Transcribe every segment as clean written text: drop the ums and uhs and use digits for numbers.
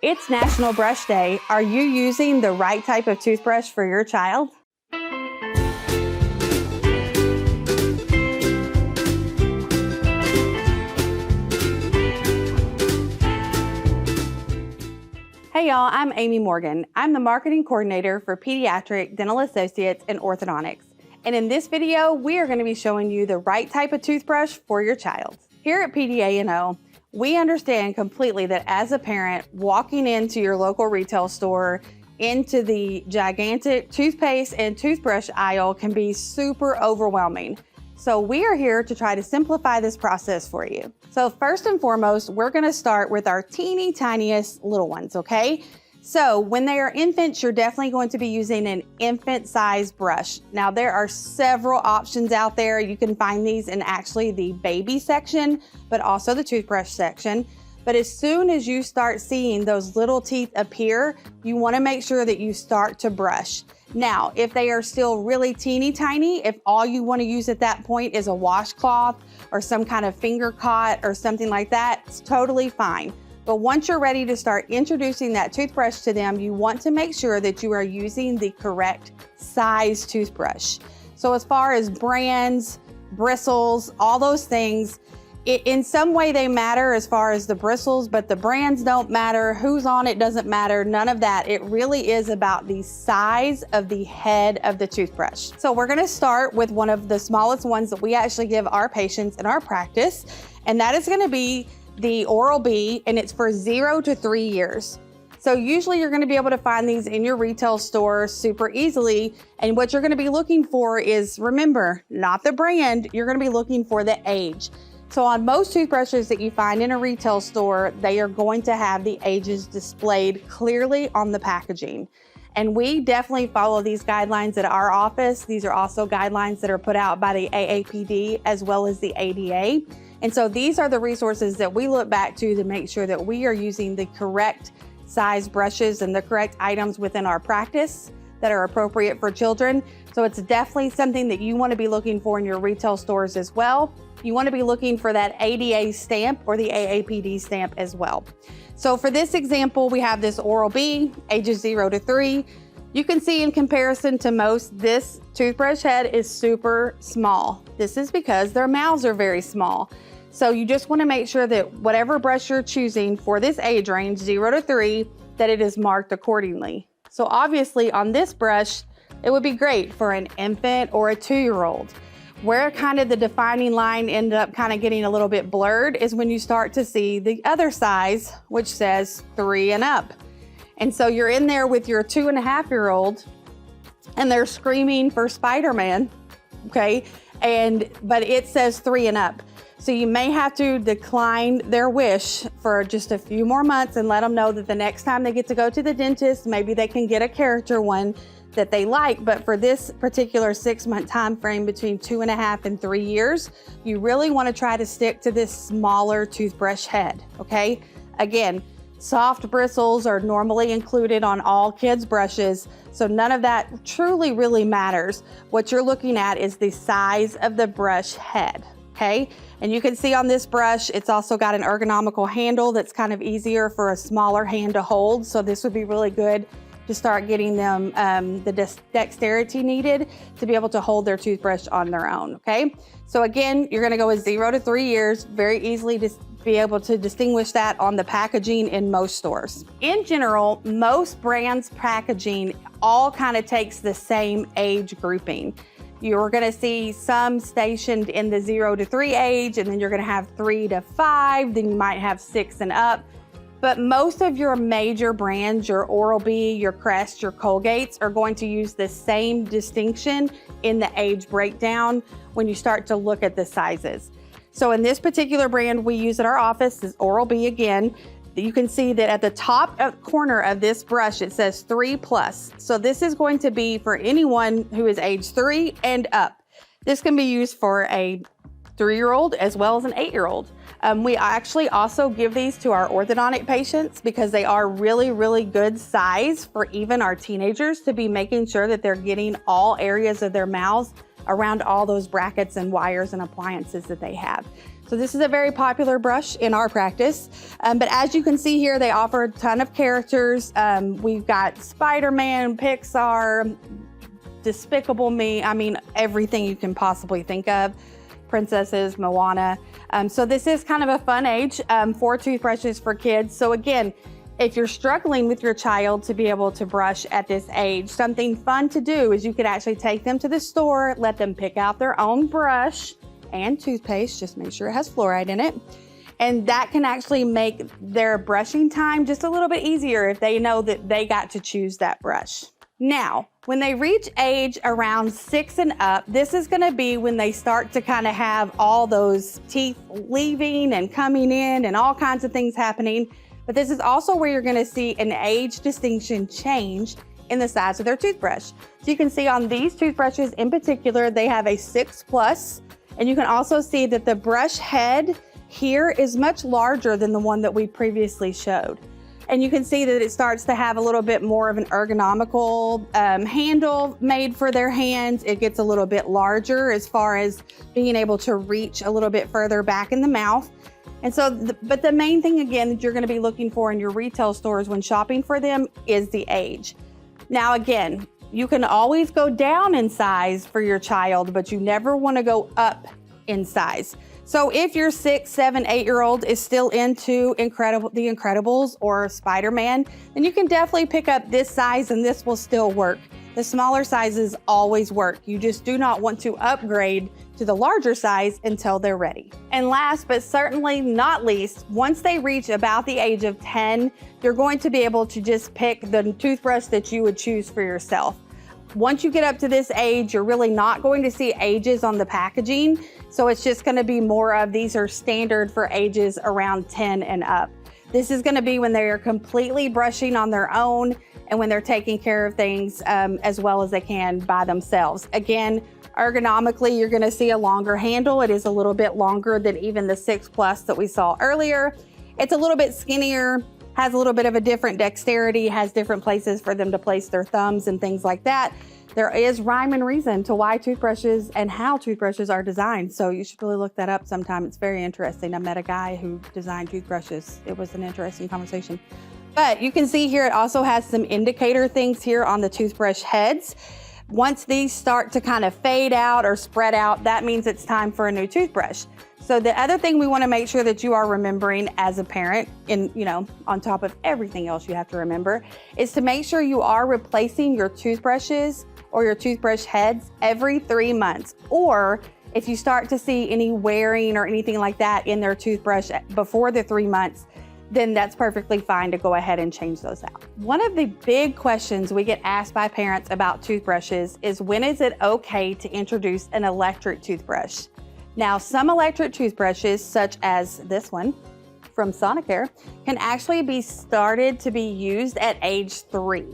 It's National Brush Day. Are you using the right type of toothbrush for your child? Hey y'all, I'm Amy Morgan. I'm the marketing coordinator for Pediatric Dental Associates and Orthodontics. And in this video, we are going to be showing you the right type of toothbrush for your child. Here at PDA&O, we understand completely that as a parent, walking into your local retail store, into the gigantic toothpaste and toothbrush aisle can be super overwhelming. So we are here to try to simplify this process for you. So first and foremost, we're gonna start with our teeny tiniest little ones, okay? So when they are infants, you're definitely going to be using an infant size brush. Now there are several options out there. You can find these in actually the baby section, but also the toothbrush section. But as soon as you start seeing those little teeth appear, you wanna make sure that you start to brush. Now, if they are still really teeny tiny, if all you wanna use at that point is a washcloth or some kind of finger cot or something like that, it's totally fine. But once you're ready to start introducing that toothbrush to them, you want to make sure that you are using the correct size toothbrush. So as far as brands, bristles, all those things, in some way they matter as far as the bristles, but the brands don't matter, who's on it doesn't matter, none of that. It really is about the size of the head of the toothbrush. So we're gonna start with one of the smallest ones that we actually give our patients in our practice, and that is gonna be the Oral-B, and it's for 0 to 3 years. So usually you're gonna be able to find these in your retail store super easily. And what you're gonna be looking for is, remember, not the brand, you're gonna be looking for the age. So on most toothbrushes that you find in a retail store, they are going to have the ages displayed clearly on the packaging. And we definitely follow these guidelines at our office. These are also guidelines that are put out by the AAPD as well as the ADA. And so these are the resources that we look back to make sure that we are using the correct size brushes and the correct items within our practice that are appropriate for children. So it's definitely something that you want to be looking for in your retail stores as well. You want to be looking for that ADA stamp or the AAPD stamp as well. So for this example, we have this Oral-B, ages 0 to 3. You can see in comparison to most, this toothbrush head is super small. This is because their mouths are very small. So you just want to make sure that whatever brush you're choosing for this age range, 0 to 3, that it is marked accordingly. So obviously on this brush, it would be great for an infant or a 2-year-old. Where kind of the defining line ended up kind of getting a little bit blurred is when you start to see the other size, which says 3 and up. And so you're in there with your 2.5-year-old and they're screaming for Spider-Man, okay? But it says 3 and up. So you may have to decline their wish for just a few more months and let them know that the next time they get to go to the dentist, maybe they can get a character one that they like. But for this particular 6-month time frame between 2.5 and 3 years, you really want to try to stick to this smaller toothbrush head, okay? Again, soft bristles are normally included on all kids' brushes, so none of that truly really matters. What you're looking at is the size of the brush head, okay? And you can see on this brush, it's also got an ergonomical handle that's kind of easier for a smaller hand to hold. So this would be really good to start getting them the dexterity needed to be able to hold their toothbrush on their own, okay? So again, you're gonna go with 0 to 3 years, very easily to be able to distinguish that on the packaging in most stores. In general, most brands' packaging all kind of takes the same age grouping. You're gonna see some stationed in the 0 to 3 age, and then you're gonna have 3 to 5, then you might have 6 and up. But most of your major brands, your Oral-B, your Crest, your Colgates, are going to use the same distinction in the age breakdown when you start to look at the sizes. So in this particular brand we use at our office is Oral-B again. You can see that at the top corner of this brush, it says 3+. So this is going to be for anyone who is age 3 and up. This can be used for a 3-year-old as well as an 8-year-old. We actually also give these to our orthodontic patients because they are really, really good size for even our teenagers to be making sure that they're getting all areas of their mouths around all those brackets and wires and appliances that they have. So this is a very popular brush in our practice. But as you can see here, they offer a ton of characters. We've got Spider-Man, Pixar, Despicable Me, I mean, everything you can possibly think of. Princesses, Moana. So this is kind of a fun age for toothbrushes for kids. So again, if you're struggling with your child to be able to brush at this age, something fun to do is you could actually take them to the store, let them pick out their own brush and toothpaste, just make sure it has fluoride in it. And that can actually make their brushing time just a little bit easier if they know that they got to choose that brush. Now, when they reach age around 6 and up, this is gonna be when they start to kind of have all those teeth leaving and coming in and all kinds of things happening. But this is also where you're gonna see an age distinction change in the size of their toothbrush. So you can see on these toothbrushes in particular, they have a 6+, and you can also see that the brush head here is much larger than the one that we previously showed. And you can see that it starts to have a little bit more of an ergonomical handle made for their hands. It gets a little bit larger as far as being able to reach a little bit further back in the mouth. And so, but the main thing again that you're gonna be looking for in your retail stores when shopping for them is the age. Now again, you can always go down in size for your child, but you never wanna go up in size. So if your 6, 7, 8-year-old is still into The Incredibles or Spider-Man, then you can definitely pick up this size and this will still work. The smaller sizes always work. You just do not want to upgrade to the larger size until they're ready. And last but certainly not least, once they reach about the age of 10, you're going to be able to just pick the toothbrush that you would choose for yourself. Once you get up to this age, you're really not going to see ages on the packaging. So it's just gonna be more of these are standard for ages around 10 and up. This is gonna be when they are completely brushing on their own and when they're taking care of things as well as they can by themselves. Again, ergonomically, you're gonna see a longer handle. It is a little bit longer than even the 6+ that we saw earlier. It's a little bit skinnier, has a little bit of a different dexterity, has different places for them to place their thumbs and things like that. There is rhyme and reason to why toothbrushes and how toothbrushes are designed. So you should really look that up sometime. It's very interesting. I met a guy who designed toothbrushes. It was an interesting conversation. But you can see here, it also has some indicator things here on the toothbrush heads. Once these start to kind of fade out or spread out, that means it's time for a new toothbrush. So the other thing we want to make sure that you are remembering as a parent, on top of everything else you have to remember, is to make sure you are replacing your toothbrushes or your toothbrush heads every 3 months. Or if you start to see any wearing or anything like that in their toothbrush before the 3 months, then that's perfectly fine to go ahead and change those out. One of the big questions we get asked by parents about toothbrushes is when is it okay to introduce an electric toothbrush? Now, some electric toothbrushes, such as this one from Sonicare, can actually be started to be used at age 3.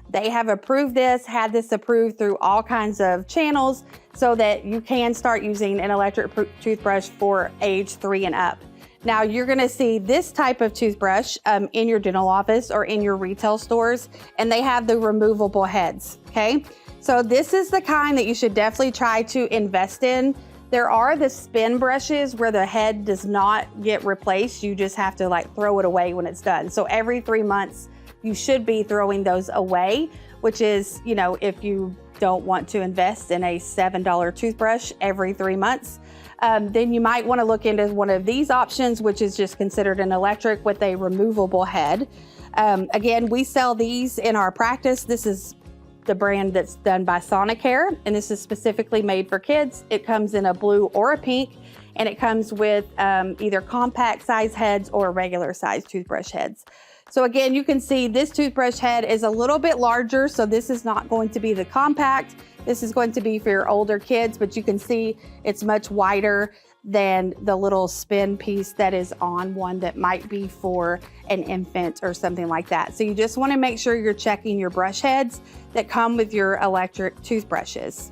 They have approved this, had this approved through all kinds of channels so that you can start using an electric toothbrush for age 3 and up. Now you're gonna see this type of toothbrush in your dental office or in your retail stores, and they have the removable heads, okay? So this is the kind that you should definitely try to invest in. There are the spin brushes where the head does not get replaced. You just have to throw it away when it's done. So every 3 months, you should be throwing those away, which is, if you don't want to invest in a $7 toothbrush every 3 months, then you might want to look into one of these options, which is just considered an electric with a removable head. Again, we sell these in our practice. This is the brand that's done by Sonicare, and this is specifically made for kids. It comes in a blue or a pink, and it comes with either compact size heads or regular size toothbrush heads. So again, you can see this toothbrush head is a little bit larger, so this is not going to be the compact. This is going to be for your older kids, but you can see it's much wider than the little spin piece that is on one that might be for an infant or something like that. So you just want to make sure you're checking your brush heads that come with your electric toothbrushes.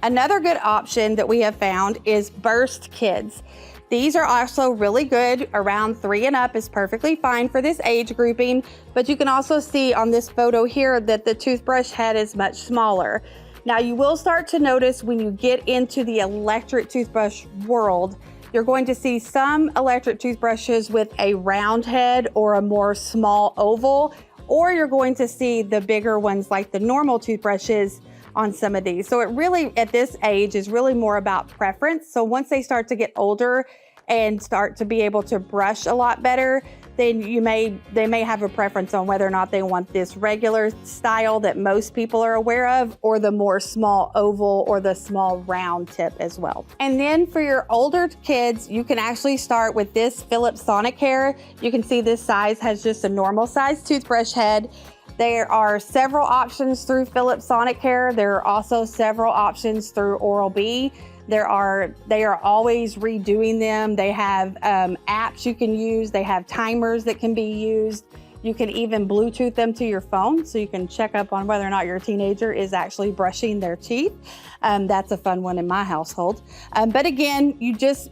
Another good option that we have found is burst kids. These are also really good. Around 3 and up is perfectly fine for this age grouping, but you can also see on this photo here that the toothbrush head is much smaller. Now you will start to notice when you get into the electric toothbrush world, You're going to see some electric toothbrushes with a round head or a more small oval, or you're going to see the bigger ones like the normal toothbrushes on some of these. So it really, at this age, is really more about preference. So once they start to get older and start to be able to brush a lot better, then they may have a preference on whether or not they want this regular style that most people are aware of, or the more small oval or the small round tip as well. And then for your older kids, you can actually start with this Philips Sonicare. You can see this size has just a normal size toothbrush head. There are several options through Philips Sonicare. There are also several options through Oral-B. They are always redoing them. They have apps you can use. They have timers that can be used. You can even Bluetooth them to your phone, so you can check up on whether or not your teenager is actually brushing their teeth. That's a fun one in my household. But again, you just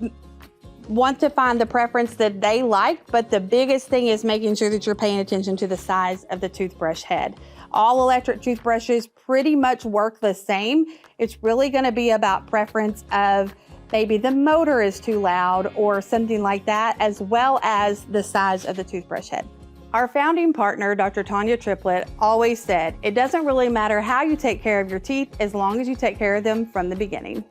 want to find the preference that they like, but the biggest thing is making sure that you're paying attention to the size of the toothbrush head. All electric toothbrushes pretty much work the same. It's really going to be about preference of maybe the motor is too loud or something like that, as well as the size of the toothbrush head. Our founding partner, Dr. Tanya Triplett, always said, it doesn't really matter how you take care of your teeth as long as you take care of them from the beginning.